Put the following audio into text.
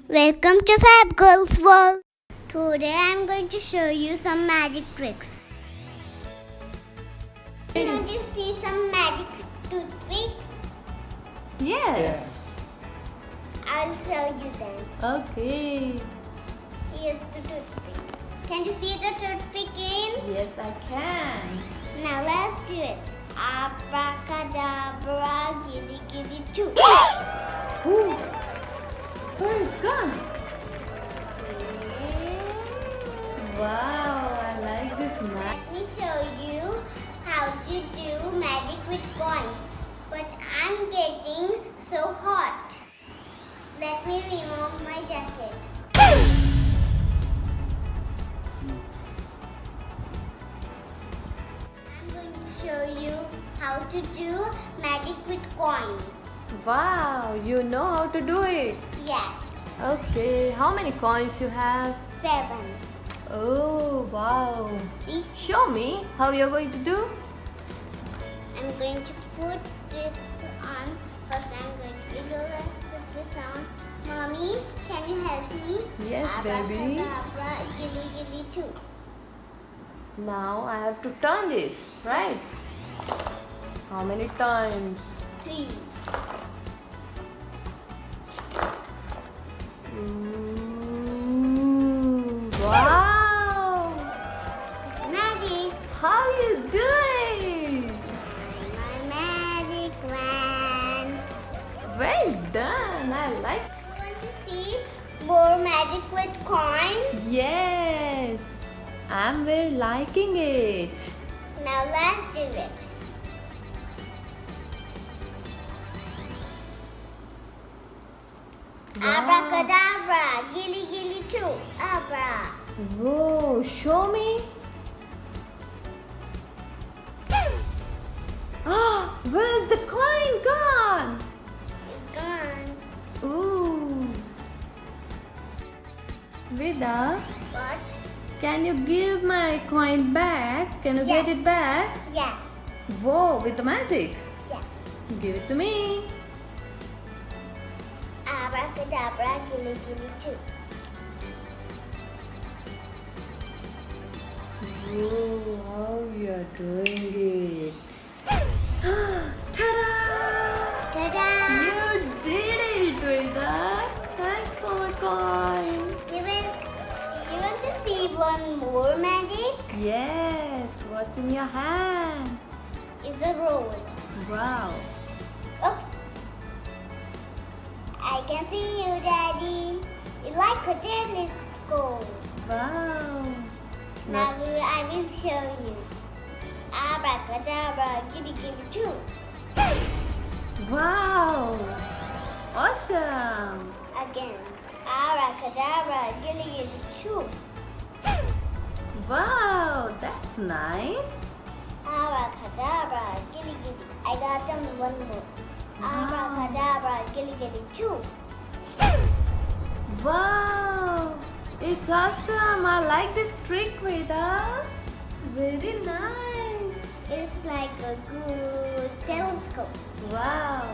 Welcome to Fab Girls World. Today I'm going to show you some magic tricks. You want to see some magic toothpick? Yes. I'll show you then. Okay. Here's the toothpick. Can you see the toothpick in? Yes, I can. Now let's do it. Abracadabra, gilly gilly choo. Ooh. Where it's gone? Wow, I like this map. Let me show you how to do magic with coins. But I'm getting so hot. Let me remove my jacket. I'm going to show you how to do magic with coins. Wow, you know how to do it. Yes, Okay, how many coins you have? 7. Oh, wow. See? Show me how you're going to do. I'm going to put this on. First, I'm going to put this on. Mommy, can you help me? Yes, baby. Abracadabra, gilly gilly choo. Now I have to turn this, right? How many times? 3. Wow! It's magic. How you doing? My magic wand. Well done. I like. You want to see more magic with coins? Yes, I'm very liking it. Now let's do it. Wow. Abracadabra, gilly gilly choo. Abra. Whoa! Show me. Ah, where's the coin gone? It's gone. Ooh. Veda, What? can you give my coin back? Can you Yes. get it back? Yes. Whoa, with the magic. Yes. Give it to me. Abracadabra, gilly gilly choo. Whoa, how you're doing it. Ta-da! Ta-da! You did it, Veda. Thanks for my coin. You want to see one more magic? Yes, what's in your hand? It's a roll. Wow. Oops. I can see you, Daddy. It's like a telescope. Wow. Now I will show you. Abracadabra, giddy giddy choo. Wow. Awesome. Again. Abracadabra, giddy giddy choo. Wow, that's nice. Abracadabra, giddy giddy. I got them one more. Abracadabra, giddy giddy choo. Wow. It's awesome. I like this trick, Veda. Very nice. It's like a good telescope. Wow.